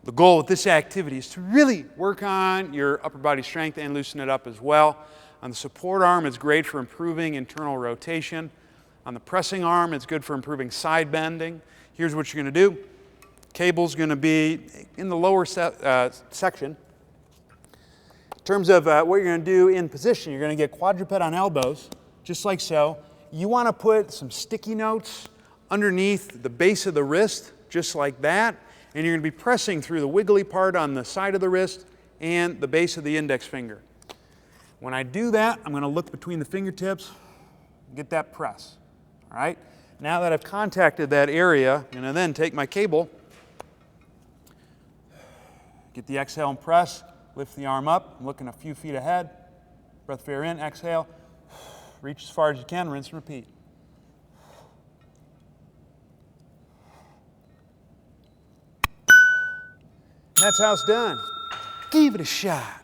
The goal with this activity is to really work on your upper body strength and loosen it up as well. On the support arm, it's great for improving internal rotation. On the pressing arm, it's good for improving side bending. Here's what you're going to do. Cable's going to be in the lower section. In terms of what you're going to do in position, you're going to get quadruped on elbows, just like so. You want to put some sticky notes underneath the base of the wrist, just like that. And you're going to be pressing through the wiggly part on the side of the wrist and the base of the index finger. When I do that, I'm going to look between the fingertips, get that press. All right? Now that I've contacted that area, I'm going to then take my cable, get the exhale and press, lift the arm up, I'm looking a few feet ahead, breath of air in, exhale, reach as far as you can, rinse and repeat. That's how it's done. Give it a shot.